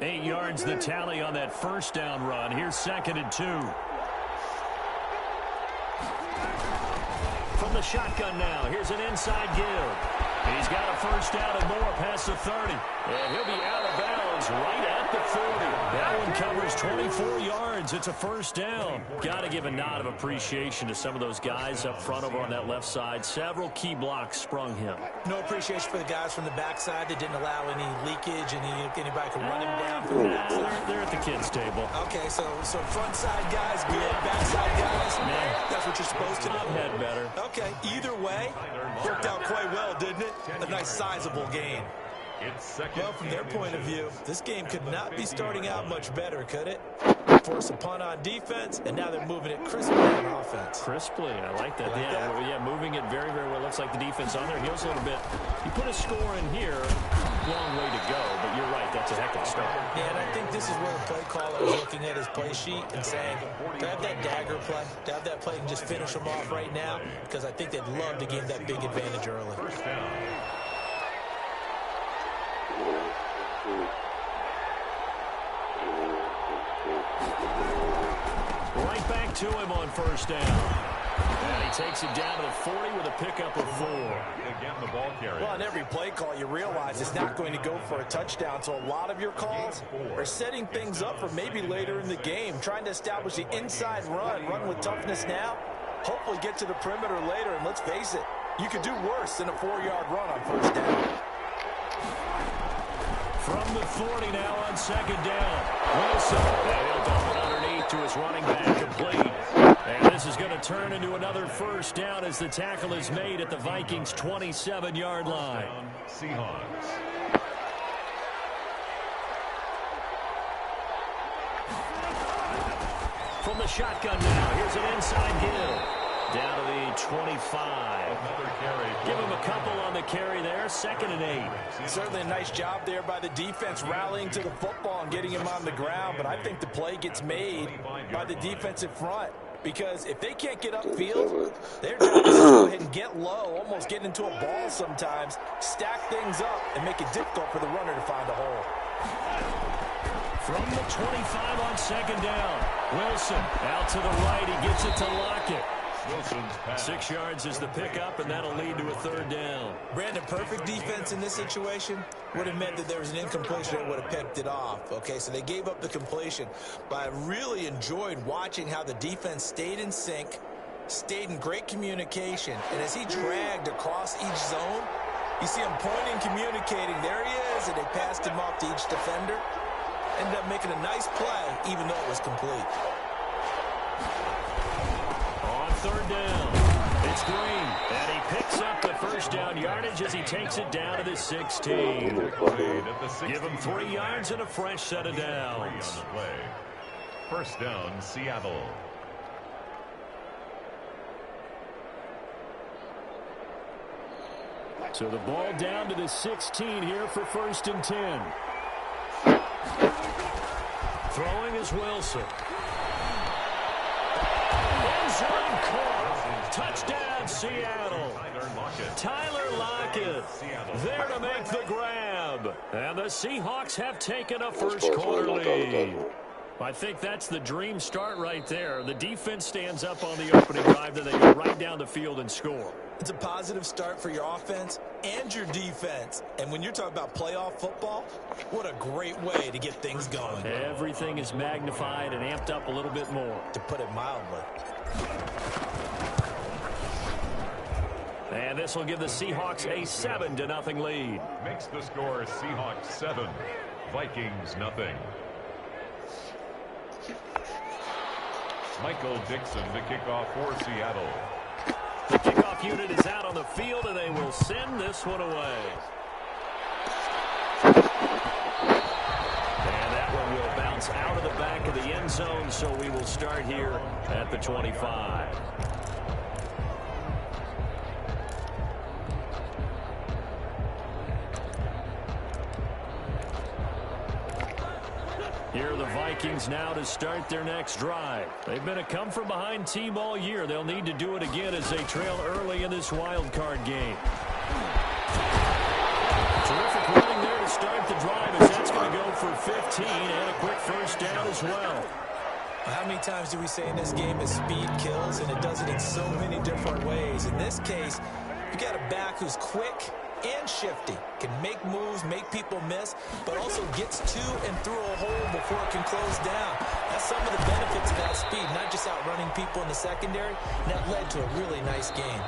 8 yards the tally on that first down run. Here's 2nd and 2. From the shotgun now, here's an inside give. He's got a first down and more past the 30. And he'll be out of bounds right at the 40. That one covers 24 yards. It's a first down. Got to give a nod of appreciation to some of those guys up front over on that left side. Several key blocks sprung him. No appreciation for the guys from the backside that didn't allow any leakage and anybody could run him down from the backside. They're at the kids' table. Okay, so front side guys good, backside guys, that's what you're supposed to do. I've had better. Okay, either way, worked out quite well, didn't it? A nice sizable gain. Well, from their point of view, this game could not be starting out much better, could it? Force a punt on defense, and now they're moving it crisply on offense. Crisply, I like that. Yeah, moving it very, very well. Looks like the defense on their heels a little bit. You put a score in here, long way to go, but you're right, that's a heck of a start. Yeah, and I think this is where the play caller is looking at his play sheet and saying, to have that dagger play, to have that play and just finish them off right now, because I think they'd love to gain that big advantage early. Right back to him on first down. And he takes it down to the 40 with a pickup of 4. Again, the ball carrier. Well, on every play call, you realize it's not going to go for a touchdown. So a lot of your calls are setting things up for maybe later in the game, trying to establish the inside run with toughness now, hopefully get to the perimeter later. And let's face it, you could do worse than a 4-yard run on first down. From the 40 now on second down. Wilson, he'll dump it underneath to his running back, complete. And this is going to turn into another first down as the tackle is made at the Vikings' 27-yard line. Seahawks. From the shotgun now, here's an inside give. Down to the 25. Another carry. Give him a couple on the carry there. 2nd and 8. Certainly a nice job there by the defense rallying to the football and getting him on the ground. But I think the play gets made by the defensive front. Because if they can't get upfield, their job is to go ahead and get low, almost get into a ball sometimes, stack things up, and make it difficult for the runner to find a hole. From the 25 on second down. Wilson out to the right. He gets it to Lockett. 6 yards is the pickup, and that'll lead to a 3rd down. Brandon, perfect defense in this situation would have meant that there was an incompletion that would have picked it off. Okay, so they gave up the completion. But I really enjoyed watching how the defense stayed in sync, stayed in great communication. And as he dragged across each zone, you see him pointing, communicating. There he is, and they passed him off to each defender. Ended up making a nice play, even though it was complete. On 3rd down, it's Green, and he picks up the first down yardage as he takes it down to the 16. Give him 3 yards and a fresh set of downs. First down, Seattle. So the ball down to the 16 here for 1st and 10. Throwing is Wilson. End zone caught. Touchdown, Seattle. Tyler Lockett there to make the grab. And the Seahawks have taken a first-quarter lead. I think that's the dream start right there. The defense stands up on the opening drive, then they go right down the field and score. It's a positive start for your offense and your defense. And when you're talking about playoff football, what a great way to get things going. Everything is magnified and amped up a little bit more. To put it mildly. And this will give the Seahawks a 7-0 lead. Makes the score Seahawks 7, Vikings nothing. Michael Dixon to kick off for Seattle. The kickoff unit is out on the field, and they will send this one away. And that one will bounce out of the back of the end zone, so we will start here at the 25. Here are the Vikings now to start their next drive. They've been a come-from-behind team all year. They'll need to do it again as they trail early in this wild card game. Terrific running there to start the drive as that's going to go for 15 and a quick first down as well. How many times do we say in this game that speed kills, and it does it in so many different ways? In this case, you got a back who's quick and shifty, can make moves, make people miss, but also gets to and through a hole before it can close down. That's some of the benefits of that speed, not just outrunning people in the secondary, and that led to a really nice game.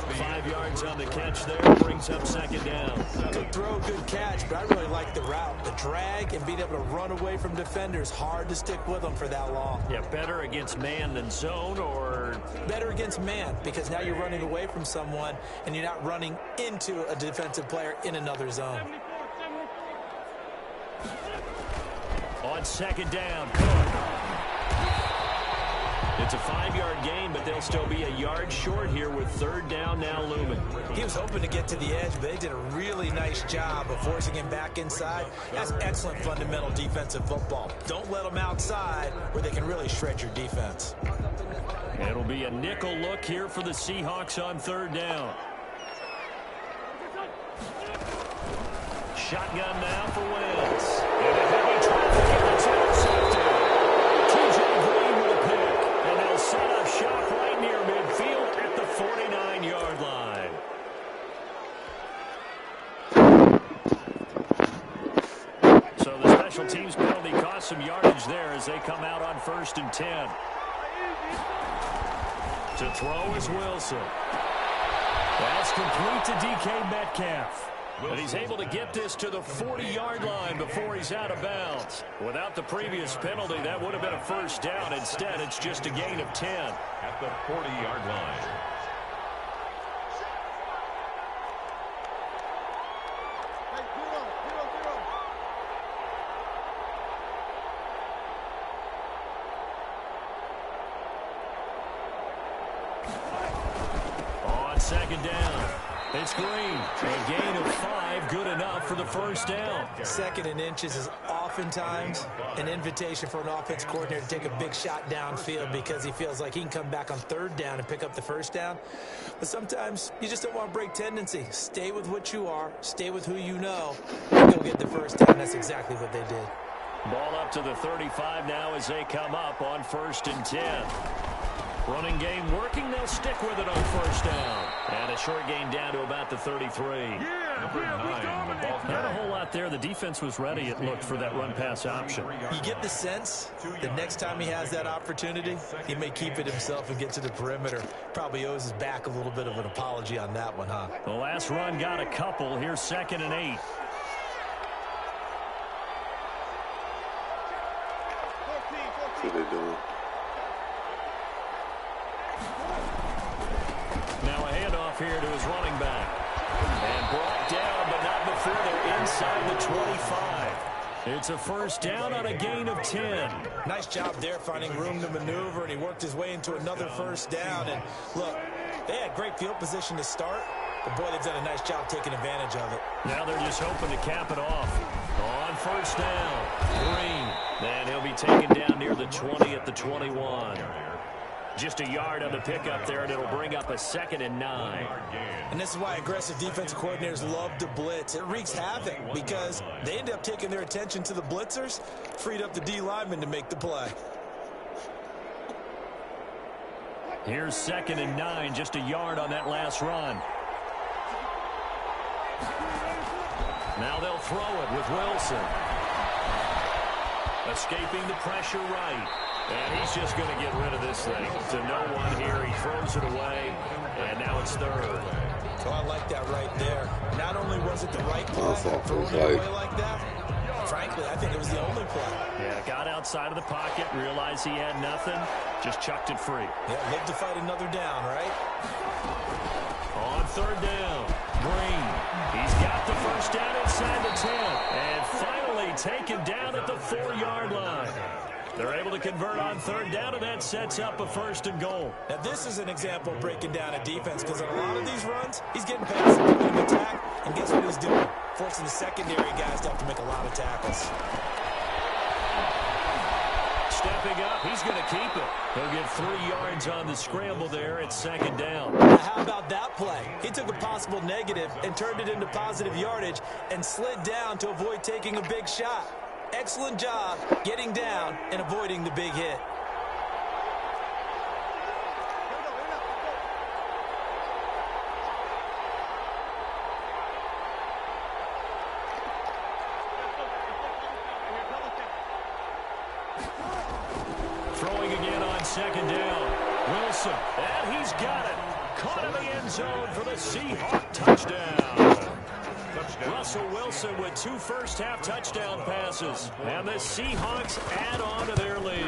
5 yards on the catch there, brings up second down. Good throw, good catch, but I really like the route. The drag and being able to run away from defenders, hard to stick with them for that long. Yeah, better against man than zone, or? Better against man, because now you're running away from someone and you're not running into a defensive player in another zone. On second down, it's a 5-yard gain, but they'll still be a yard short here with third down now looming. He was hoping to get to the edge, but they did a really nice job of forcing him back inside. That's excellent fundamental defensive football. Don't let them outside where they can really shred your defense. It'll be a nickel look here for the Seahawks on third down. Shotgun now for Wentz. And a heavy traffic, and it's intercepted. TJ Green with a pick. And they'll set up shop right near midfield at the 49-yard line. So the special teams penalty cost some yardage there as they come out on 1st and 10. To throw is Wilson. That's complete to DK Metcalf. But he's able to get this to the 40-yard line before he's out of bounds. Without the previous penalty, that would have been a first down. Instead, it's just a gain of 10. At the 40-yard line. On second down, it's Green. A gain of 5, good enough for the first down. 2nd and inches is oftentimes an invitation for an offense coordinator to take a big shot downfield because he feels like he can come back on 3rd down and pick up the first down. But sometimes you just don't want to break tendency. Stay with what you are. Stay with who you know. And go get the first down. That's exactly what they did. Ball up to the 35 now as they come up on 1st and 10. Running game working. They'll stick with it on first down. And a short gain down to about the 33. Number 9, the ball Not a whole lot there. The defense was ready, it looked, for that run-pass option. You get the sense the next time he has that opportunity, he may keep it himself and get to the perimeter. Probably owes his back a little bit of an apology on that one, huh? The last run got a couple. Here's 2nd and 8. What are they doing? Now a handoff here to his running back. And brought down, but not before they're inside the 25. It's a first down on a gain of 10. Nice job there finding room to maneuver, and he worked his way into another first down. And look, they had great field position to start, but boy, they've done a nice job taking advantage of it. Now they're just hoping to cap it off. On first down, Green. And he'll be taken down near the 20 at the 21. Just a yard on the pickup there, and it'll bring up a 2nd and 9. And this is why aggressive defensive coordinators love to blitz. It wreaks havoc because they end up taking their attention to the blitzers, freed up the D lineman to make the play. Here's 2nd and 9, just a yard on that last run. Now they'll throw it with Wilson. Escaping the pressure right. And he's just going to get rid of this thing to no one here. He throws it away, and now it's 3rd. So I like that right there. Not only was it the right play, throwing it away like that, frankly, I think it was the only play. Yeah, got outside of the pocket, realized he had nothing, just chucked it free. Yeah, live to fight another down, right? On 3rd down, Green. He's got the first down inside the 10, and finally taken down at the 4-yard line. They're able to convert on 3rd down, and that sets up a 1st and goal. Now, this is an example of breaking down a defense because in a lot of these runs, he's getting past the point of attack, and guess what he's doing? Forcing the secondary guys to have to make a lot of tackles. stepping up. He's going to keep it. He'll get 3 yards on the scramble there at second down. Now, how about that play? He took a possible negative and turned it into positive yardage and slid down to avoid taking a big shot. Excellent job getting down and avoiding the big hit. Throwing again on second down. Wilson, and he's got it. Caught in the end zone for the Seahawks touchdown. Russell Wilson with 2 first-half touchdown passes. And the Seahawks add on to their lead.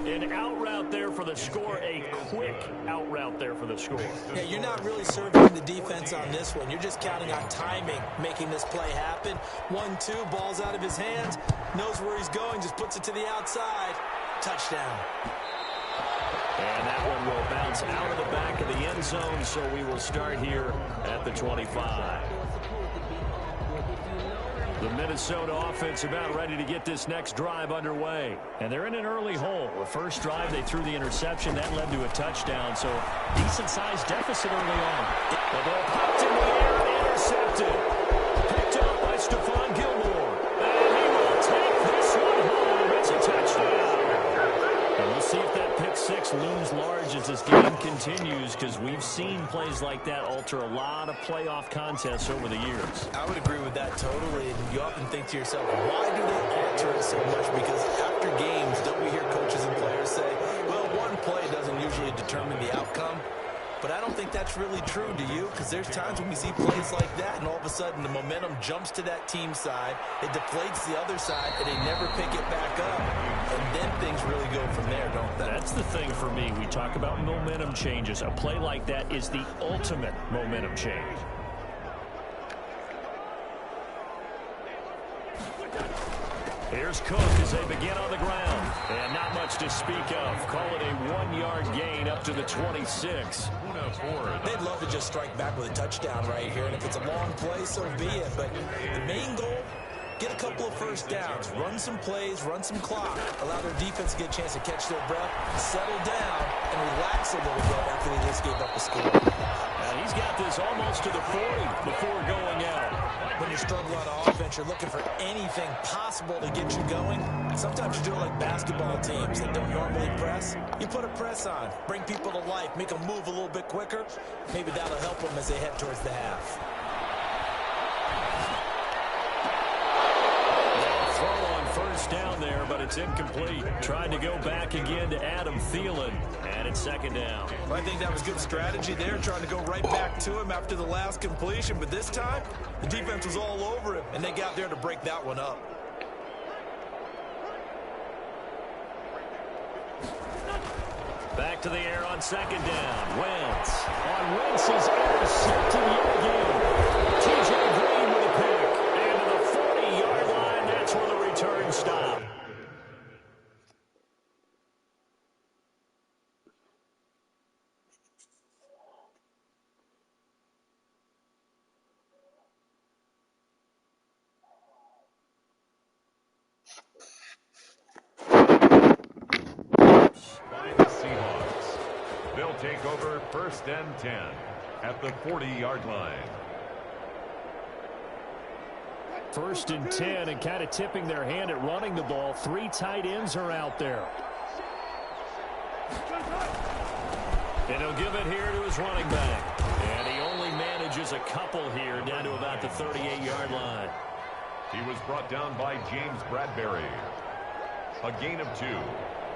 An out route there for the score. A quick out route there for the score. Yeah, you're not really serving the defense on this one. You're just counting on timing, making this play happen. 1-2, ball's out of his hands. Knows where he's going, just puts it to the outside. Touchdown. And that one will bounce out of the back of the end zone, so we will start here at the 25. The Minnesota offense about ready to get this next drive underway. And they're in an early hole. The first drive, they threw the interception. That led to a touchdown, so decent-sized deficit early on. The ball popped in the air and intercepted. Picked up by Stephon Gilmore. And he will take this one home. It's a touchdown. And we'll see if that pick six looms large as this game continues, because we've seen plays like that alter a lot of playoff contests over the years. I would agree with that totally. And you often think to yourself, why do they alter it so much? Because after games, don't we hear coaches and players say, well, one play doesn't usually determine the outcome. But I don't think that's really true, do you? Because there's times when we see plays like that, and all of a sudden the momentum jumps to that team side, it deflates the other side, and they never pick it back up. And then things really go from there, don't they? That's the thing for me. We talk about momentum changes. A play like that is the ultimate momentum change. Here's Cook as they begin on the ground. And not much to speak of. Call it a 1-yard gain up to the 26. They'd love to just strike back with a touchdown right here. And if it's a long play, so be it. But the main goal, get a couple of first downs. Run some plays, run some clock. Allow their defense to get a chance to catch their breath, settle down, and relax a little bit after they just gave up a score. And he's got this almost to the 40 before going out. When you struggle on offense, you're looking for anything possible to get you going. Sometimes you do it like basketball teams that don't normally press. You put a press on, bring people to life, make them move a little bit quicker. Maybe that'll help them as they head towards the half. Throw on first down there, but it's incomplete. Tried to go back again to Adam Thielen, and it's second down. Well, I think that was good strategy there, trying to go right back to him after the last completion. But this time, the defense was all over him, and they got there to break that one up. Back to the air on second down. Wentz. On Wentz's intercepted yet again. T.J. Green with a pick. And to the 40-yard line, that's where the return stopped. They'll take over 1st and 10 at the 40-yard line. 1st and 10, and kind of tipping their hand at running the ball. 3 tight ends are out there. And he'll give it here to his running back. And he only manages a couple here down to about the 38-yard line. He was brought down by James Bradbury. A gain of 2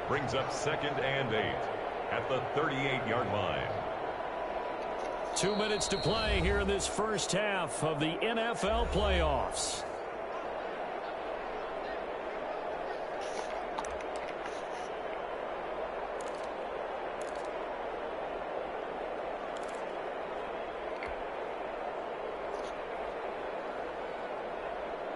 brings up 2nd and 8 at the 38-yard line. 2 minutes to play here in this first half of the NFL playoffs.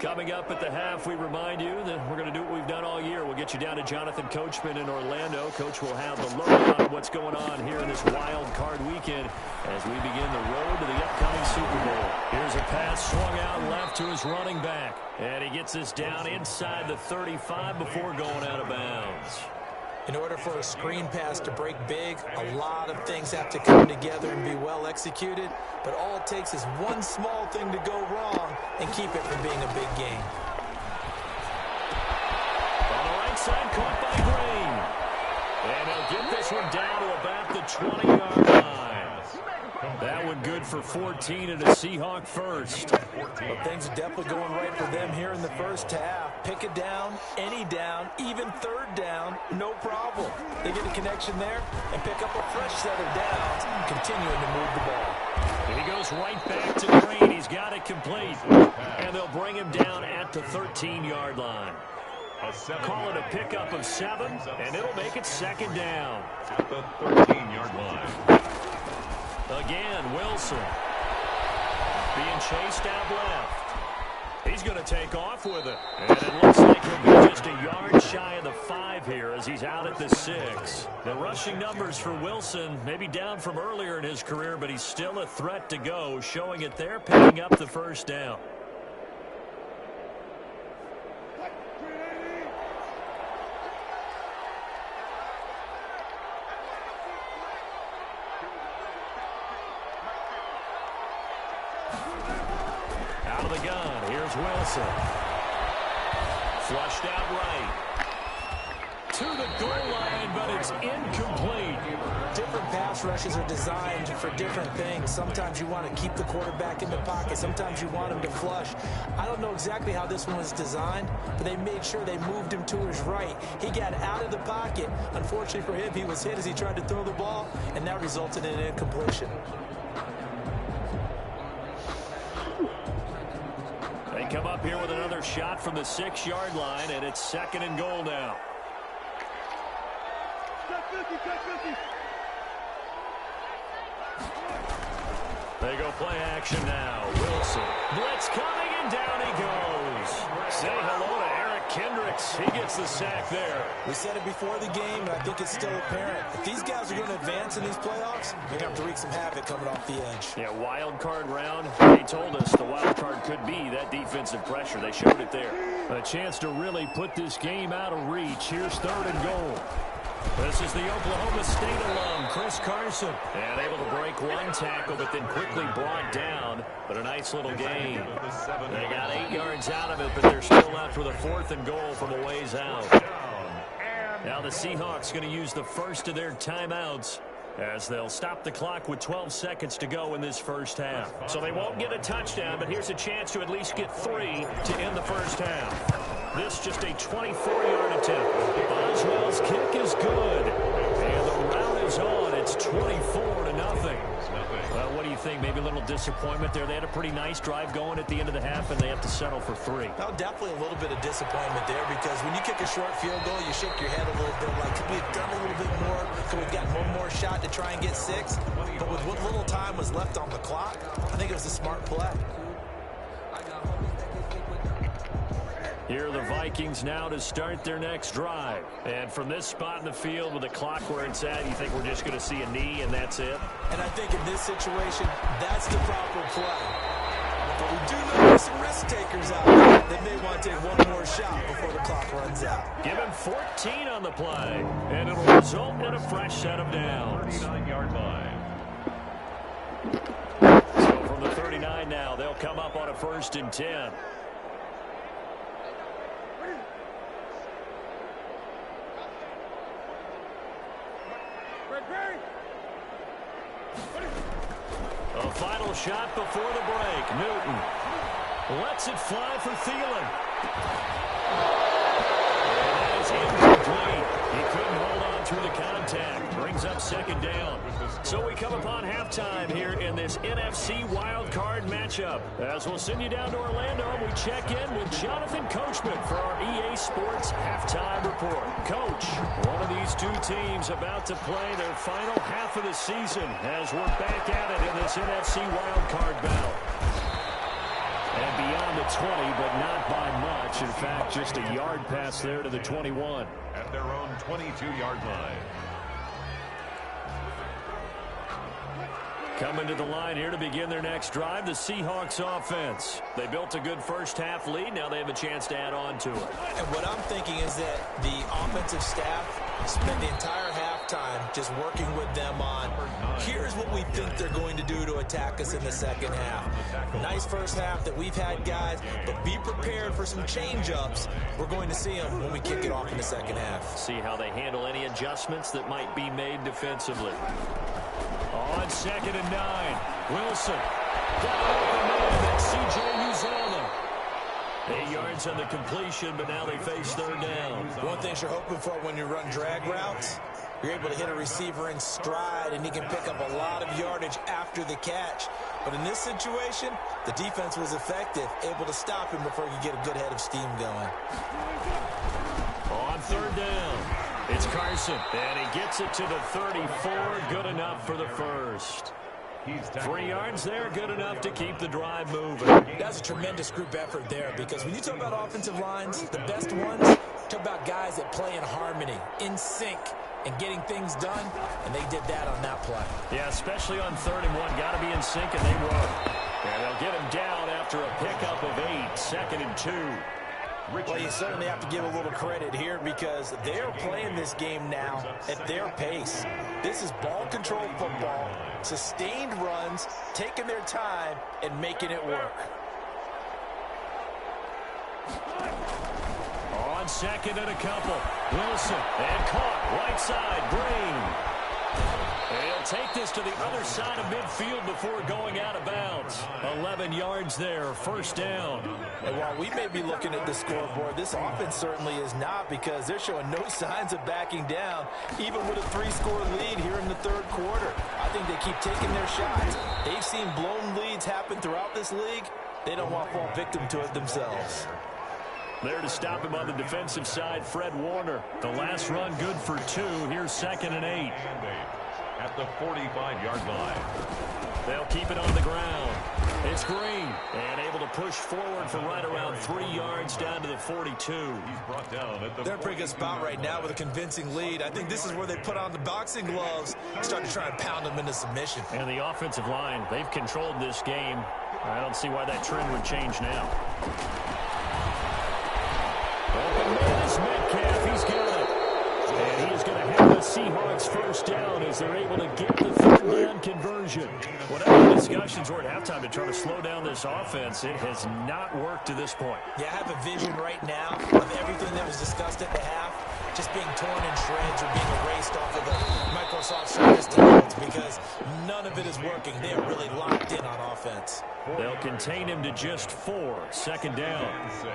Coming up at the half, we remind you that we're going to do what we've done all year. We'll get you down to Jonathan Coachman in Orlando. Coach will have the lowdown on what's going on here in this wild card weekend as we begin the road to the upcoming Super Bowl. Here's a pass swung out left to his running back. And he gets this down inside the 35 before going out of bounds. In order for a screen pass to break big, a lot of things have to come together and be well executed. But all it takes is one small thing to go wrong and keep it from being a big game. On the right side, caught by Green. And he'll get this one down to about the 20-yard line. That one good for 14 and a Seahawk first. Well, things are definitely going right for them here in the first half. Pick it down, any down, even third down, no problem. They get a connection there and pick up a fresh set of downs, continuing to move the ball. He goes right back to Green. He's got it complete. And they'll bring him down at the 13-yard line. Call it a pickup of 7, and it'll make it second down. At the 13-yard line. Again, Wilson being chased out left. He's going to take off with it. And it looks like he'll be just a yard shy of the 5 here as he's out at the 6. The rushing numbers for Wilson maybe down from earlier in his career, but he's still a threat to go, showing it there, picking up the first down. Out of the gun, here's Wilson. Flushed out right. To the goal line, but it's incomplete. Different pass rushes are designed for different things. Sometimes you want to keep the quarterback in the pocket. Sometimes you want him to flush. I don't know exactly how this one was designed, but they made sure they moved him to his right. He got out of the pocket. Unfortunately for him, he was hit as he tried to throw the ball, and that resulted in an incompletion. They come up here with another shot from the 6-yard line, and it's second and goal now. They go play action now. Wilson. Blitz coming, and down he goes. Say hello to Eric Kendricks. He gets the sack there. We said it before the game, and I think it's still apparent. If these guys are going to advance in these playoffs, they're going to have to wreak some havoc coming off the edge. Yeah, wild card round. They told us the wild card could be that defensive pressure. They showed it there. A chance to really put this game out of reach. Here's third and goal. This is the Oklahoma State alum, Chris Carson. And able to break one tackle, but then quickly brought down. But a nice little gain. They got 8 yards out of it, but they're still left with a 4th and goal from a ways out. Now the Seahawks going to use the first of their timeouts as they'll stop the clock with 12 seconds to go in this first half. So they won't get a touchdown, but here's a chance to at least get 3 to end the first half. This just a 24-yard attempt. Boswell's kick is good. And the route is on. It's 24-0. Well, what do you think? Maybe a little disappointment there. They had a pretty nice drive going at the end of the half, and they have to settle for 3. Well, definitely a little bit of disappointment there because when you kick a short field goal, you shake your head a little bit like, could we have done a little bit more? Could we have gotten one more shot to try and get 6? But with what little time was left on the clock, I think it was a smart play. Here are the Vikings now to start their next drive. And from this spot in the field with the clock where it's at, you think we're just going to see a knee and that's it? And I think in this situation, that's the proper play. But we do know there's some risk takers out there that may want to take one more shot before the clock runs out. Give him 14 on the play, and it'll result in a fresh set of downs. 39-yard line. So from the 39 now, they'll come up on a 1st and 10. A final shot before the break. Newton lets it fly for Thielen. And that is incomplete. He couldn't hold on through the contact. Brings up second down. So we come upon halftime here in this NFC wildcard matchup. As we'll send you down to Orlando, we check in with Jonathan Coachman for our EA Sports halftime report. Coach, one of these two teams about to play their final half of the season as we're back at it in this NFC wildcard battle. And beyond the 20, but not by much. In fact, just a yard pass there to the 21. At their own 22-yard line. Coming to the line here to begin their next drive, the Seahawks offense. They built a good first-half lead. Now they have a chance to add on to it. And what I'm thinking is that the offensive staff spent the entire halftime just working with them on, here's what we think they're going to do to attack us in the second half. Nice first half that we've had, guys, but be prepared for some change-ups. We're going to see them when we kick it off in the second half. See how they handle any adjustments that might be made defensively. On 2nd and 9, Wilson. Got an open man, that's C.J. Uzomah. 8 yards on the completion, but now they face third down. One thing you're hoping for when you run drag routes, you're able to hit a receiver in stride, and he can pick up a lot of yardage after the catch. But in this situation, the defense was effective, able to stop him before he could get a good head of steam going. On third down, it's Carson, and he gets it to the 34, good enough for the first. 3 yards there, good enough to keep the drive moving. That's a tremendous group effort there, because when you talk about offensive lines, the best ones, talk about guys that play in harmony, in sync, and getting things done, and they did that on that play. Yeah, especially on 3rd and 1, got to be in sync, and they were. And they'll get him down after a pickup of 8, 2nd and 2. Well, you certainly have to give a little credit here because they're playing this game now at their pace. This is ball control football, sustained runs, taking their time, and making it work. On 2nd and a couple, Wilson, and caught, right side, Green. He'll take this to the other side of midfield before going out of bounds. 11 yards there, first down. And while we may be looking at the scoreboard, this offense certainly is not, because they're showing no signs of backing down, even with a 3-score lead here in the third quarter. I think they keep taking their shots. They've seen blown leads happen throughout this league. They don't want to fall victim to it themselves. There to stop him on the defensive side, Fred Warner. The last run good for 2. Here's 2nd and 8. At the 45-yard line. They'll keep it on the ground. It's Green, and able to push forward for right around 3 yards down to the 42. He's brought down at the They're in a pretty good spot right now with a convincing lead. I think this is where they put on the boxing gloves, start to try and pound them into submission. And the offensive line, they've controlled this game. I don't see why that trend would change now. Open man is Metcalf. He's got it. And he is going to have the Seahawks first down as they're able to get the third down conversion. Whatever the discussions were at halftime to try to slow down this offense, it has not worked to this point. Yeah, I have a vision right now of everything that was discussed at the half just being torn in shreds or being erased off of the Microsoft Surface tablets, because none of it is working. They are really locked in on offense. They'll contain him to just 4. 2nd down. 6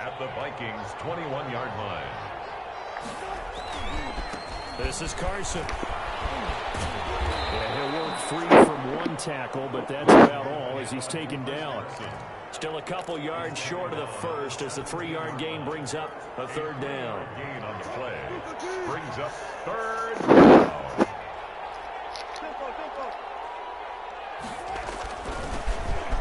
at the Vikings' 21-yard line. This is Carson. And he'll work free from one tackle, but that's about all as he's taken down. Still a couple yards short of the first as the 3-yard gain brings up a third down. Gain on the play brings up third down.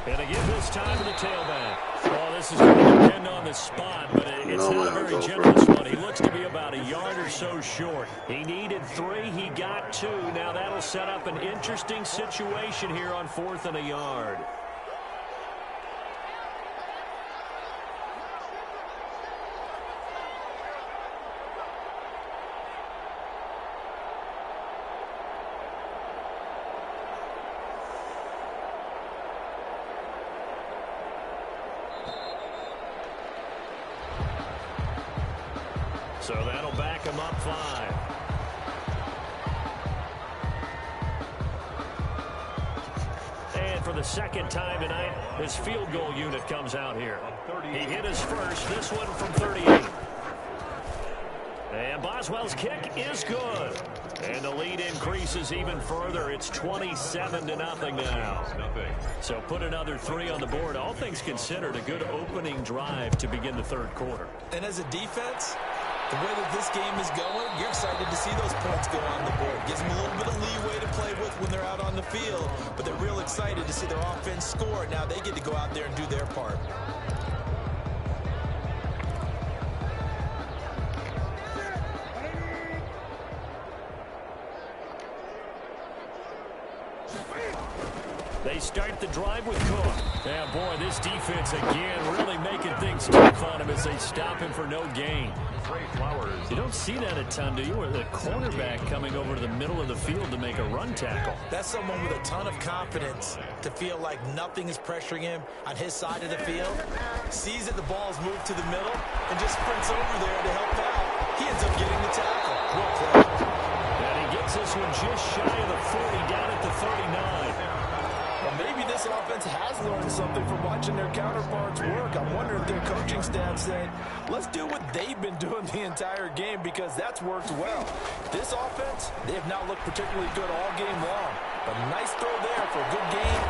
And again this time to the tailback. Well, this is going to depend on the spot, but it's not a very generous one. He looks to be about a yard or so short. He needed 3. He got 2. Now that'll set up an interesting situation here on 4th and a yard. So that'll back him up 5. And for the second time tonight, his field goal unit comes out here. He hit his first, this one from 38. And Boswell's kick is good. And the lead increases even further. It's 27-0 now. So put another 3 on the board. All things considered, a good opening drive to begin the third quarter. And as a defense, The way that this game is going, you're excited to see those points go on the board. Gives them a little bit of leeway to play with when they're out on the field, but they're real excited to see their offense score. Now they get to go out there and do their part. They start the drive with Cook. Yeah, boy, this defense again really making things tough on him as they stop him for no gain. You don't see that a ton, do you? Or the cornerback coming over to the middle of the field to make a run tackle. That's someone with a ton of confidence to feel like nothing is pressuring him on his side of the field. Sees that the ball's moved to the middle and just sprints over there to help out. He ends up getting the tackle. Well played. And he gets this one just shy of the 40 down at the 39. Well, maybe this offense has learned something from watching their counterparts work. I'm wondering if their coaching staff said, let's do what they've been doing the entire game because that's worked well. This offense, they have not looked particularly good all game long. But a nice throw there for a good game.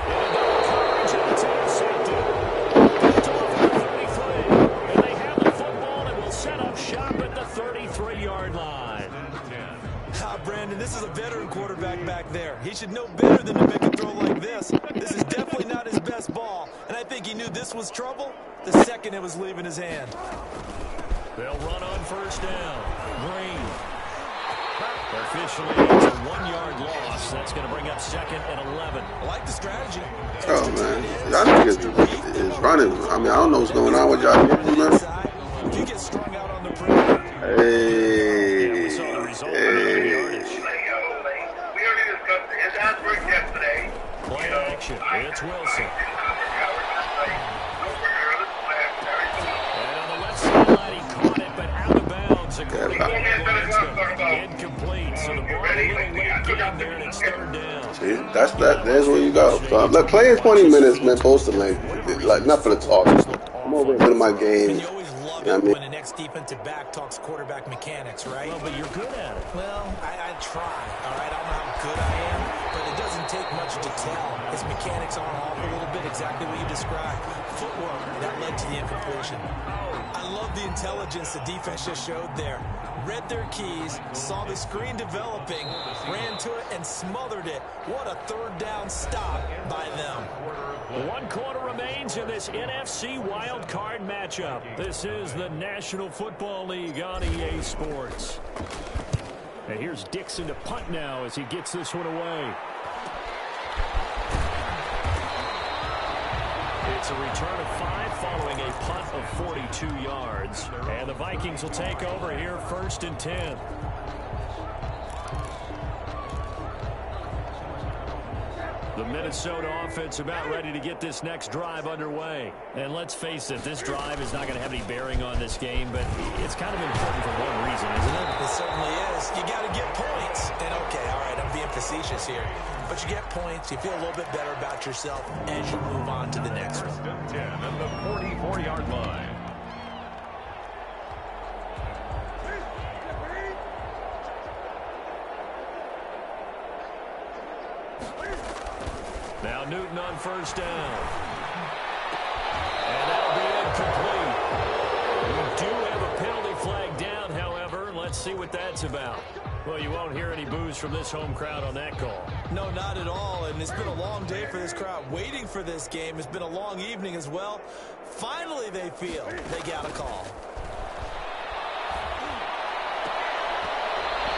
And they have the football and will set up shop at the 33-yard line. Brandon, this is a veteran quarterback back there. He should know better than to make a throw like this. This is definitely not his best ball, and I think he knew this was trouble the second it was leaving his hand. They'll run on first down. Green. Officially, it's a 1-yard loss. That's going to bring up second and 11. I like the strategy. Oh, man. Y'all niggas is running. I mean, I don't know what's going on with y'all niggas, man. If you get strung out on the perimeter. Hey. Play action. It's Wilson. And on the left sideline, he caught it, but out of bounds. Incomplete. So the ball a little late getting there, and it's third down. See, that's that. There's where you go. So, look, playing 20 minutes, man, posted like not for the talk. I'm over into my game. You always love it when an ex-defensive back talks quarterback mechanics, right? Well, but you're good at it. Well, I try, all right? I don't know how good I am, but it doesn't take much to tell. His mechanics are off a little bit, exactly what you described. Footwork, that led to the incompletion. I love the intelligence the defense just showed there. Read their keys, saw the screen developing, ran to it, and smothered it. What a third down stop by them. 1 quarter remains in this NFC wild card matchup. This is the National Football League on EA Sports. And here's Dixon to punt now as he gets this one away. It's a return of 5 following a punt of 42 yards. And the Vikings will take over here first and 10. The Minnesota offense about ready to get this next drive underway. And let's face it, this drive is not going to have any bearing on this game, but it's kind of important for one reason, isn't it? It certainly is. You got to get points. And okay, all right, I'm being facetious here. But you get points, you feel a little bit better about yourself as you move on to the next one. 10 and the 44-yard line. Now Newton on first down. And that'll be incomplete. We do have a penalty flag down, however. Let's see what that's about. Well, you won't hear any boos from this home crowd on that call. No, not at all. And it's been a long day for this crowd waiting for this game. It's been a long evening as well. Finally, they feel they got a call.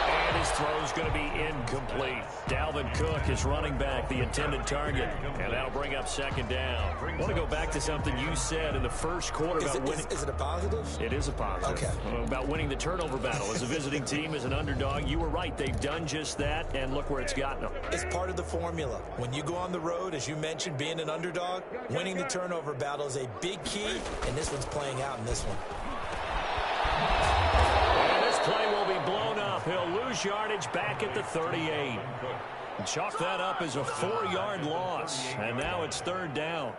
And his throw's going to be incomplete. Dalvin Cook is running back, the intended target. And that'll bring up second down. I want to go back to something you said in the first quarter about winning. Is it a positive? It is a positive. Okay. About winning the turnover battle. As a visiting team, as an underdog, you were right. They've done just that, and look where it's gotten them. It's part of the formula. When you go on the road, as you mentioned, being an underdog, winning the turnover battle is a big key, and this one's playing out in this one. And this play will be blown up. He'll lose yardage back at the 38. Chalk that up as a 4-yard loss, and now it's third down.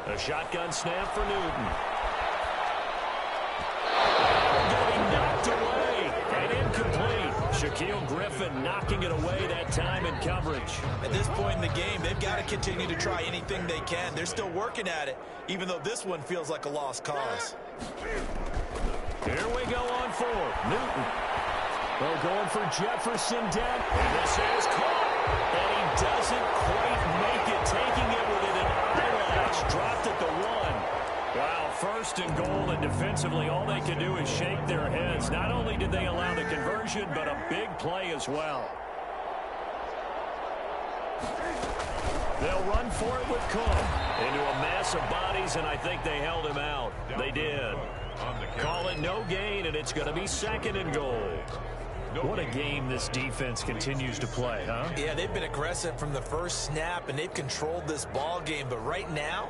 A shotgun snap for Newton. Going to be knocked away. Shaquille Griffin knocking it away that time in coverage. At this point in the game, they've got to continue to try anything they can. They're still working at it, even though this one feels like a lost cause. Here we go on fourth. Newton. They're going for Jefferson down. And this is caught. And he doesn't quite make it. Taking it within an eyelash. Dropped at the one. Wow, first and goal, and defensively all they can do is shake their heads. Not only did they allow the conversion, but a big play as well. They'll run for it with Cook. Into a mass of bodies, and I think they held him out. They did. Call it no gain, and it's going to be second and goal. What a game this defense continues to play, huh? Yeah, they've been aggressive from the first snap, and they've controlled this ball game. But right now,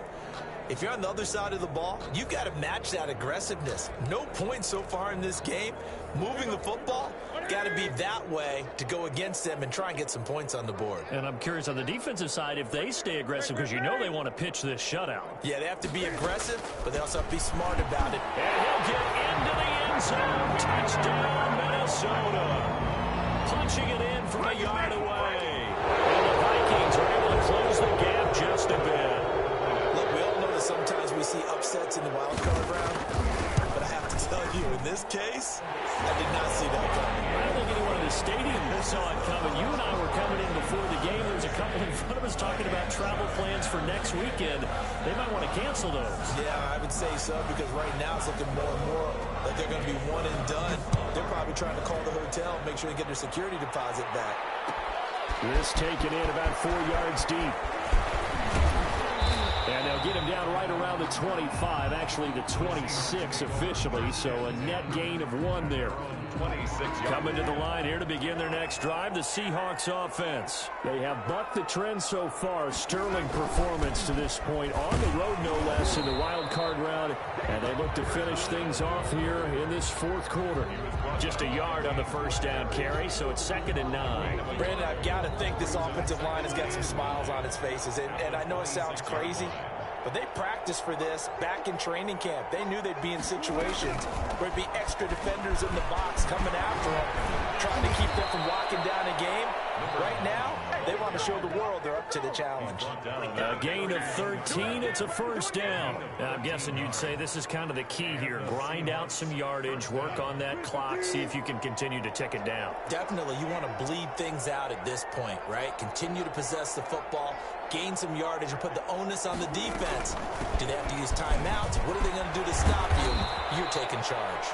if you're on the other side of the ball, you've got to match that aggressiveness. No points so far in this game. Moving the football, got to be that way to go against them and try and get some points on the board. And I'm curious on the defensive side if they stay aggressive, because you know they want to pitch this shutout. Yeah, they have to be aggressive, but they also have to be smart about it. And he'll get into the end zone. Touchdown, Minnesota. Punching it in from a yard away. And the Vikings are able to close the gap just a bit. Look, we all know that sometimes we see upsets in the wild card round, but I have to tell you, in this case, I did not see that coming. I don't think anyone in the stadium saw it coming. You and I were coming in before the game. There's a couple in front of us talking about travel plans for next weekend. They might want to cancel those. Yeah, I would say so, because right now it's looking more and more like they're going to be one and done. They're probably trying to call the hotel and make sure they get their security deposit back. This taken in about 4 yards deep. And they'll get him down right around the 25, actually the 26 officially, so a net gain of 1 there. 26 Coming to the line here to begin their next drive, the Seahawks offense. They have bucked the trend so far. Sterling performance to this point, on the road no less in the wild card round, and they look to finish things off here in this fourth quarter. Just a yard on the first down carry, so it's 2nd and 9. Brandon, I've got to think this offensive line has got some smiles on its faces, and I know it sounds crazy, but they practiced for this back in training camp. They knew they'd be in situations where it'd be extra defenders in the box coming after them, trying to keep them from locking down a game. Right now, they want to show the world they're up to the challenge. A gain of 13. It's a first down. Now, I'm guessing you'd say this is kind of the key here. Grind out some yardage, work on that clock, see if you can continue to tick it down. Definitely, you want to bleed things out at this point, right? Continue to possess the football, gain some yardage, and put the onus on the defense. Do they have to use timeouts? What are they going to do to stop you? You're taking charge.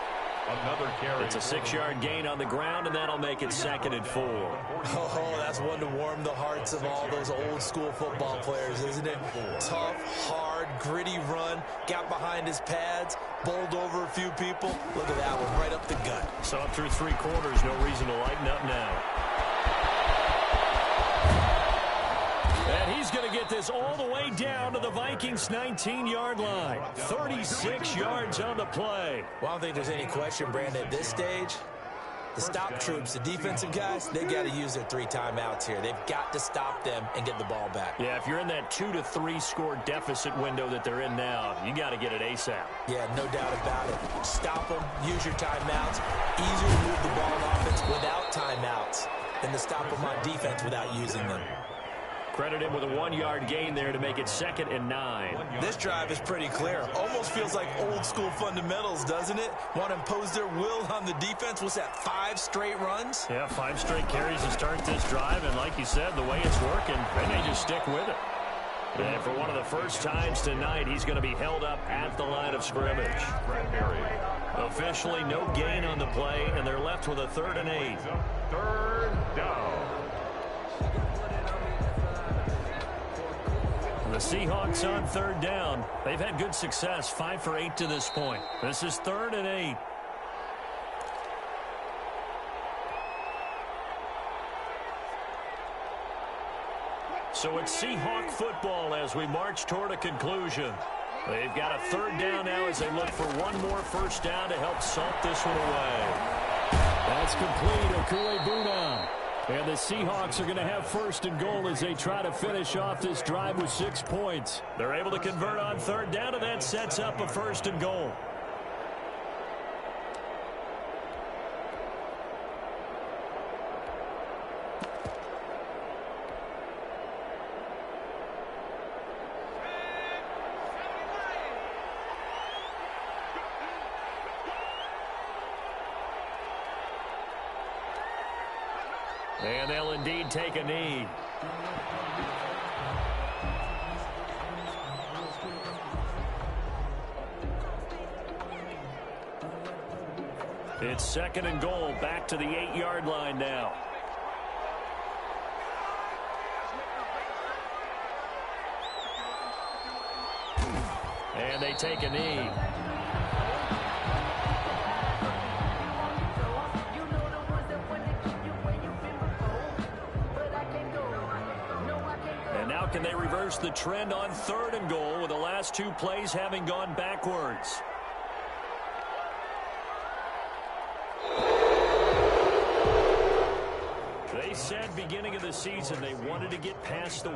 Another carry. It's a 6-yard gain on the ground, and that'll make it 2nd and 4. Oh, that's one to warm the hearts of all those old school football players, isn't it? Tough, hard, gritty run, got behind his pads, bowled over a few people. Look at that one, right up the gut. So up through 3 quarters, no reason to lighten up now. And he's going to get this all the way down to the Vikings' 19-yard line. 36 yards on the play. Well, I don't think there's any question, Brandon, at this stage, the stop troops, the defensive guys, they've got to use their 3 timeouts here. They've got to stop them and get the ball back. Yeah, if you're in that 2 to 3 score deficit window that they're in now, you got to get it ASAP. Yeah, no doubt about it. Stop them, use your timeouts. Easier to move the ball on offense without timeouts than to stop them on defense without using them. Credit him with a 1-yard gain there to make it 2nd and 9. This drive is pretty clear. Almost feels like old school fundamentals, doesn't it? Want to impose their will on the defense. What's that, 5 straight runs? Yeah, 5 straight carries to start this drive, and like you said, the way it's working, they may just stick with it. And for one of the first times tonight, he's going to be held up at the line of scrimmage. Officially no gain on the play, and they're left with a 3rd and 8. 3rd down. The Seahawks on 3rd down. They've had good success, 5 for 8 to this point. This is 3rd and 8. So it's Seahawk football as we march toward a conclusion. They've got a 3rd down now as they look for one more first down to help salt this one away. That's complete. Okuegbuna. And the Seahawks are going to have 1st and goal as they try to finish off this drive with 6 points. They're able to convert on 3rd down, and that sets up a 1st and goal. And they'll indeed take a knee. It's 2nd and goal, back to the 8-yard line now. And they take a knee. And now can they reverse the trend on 3rd and goal with the last 2 plays having gone backwards? They said beginning of the season they wanted to get past the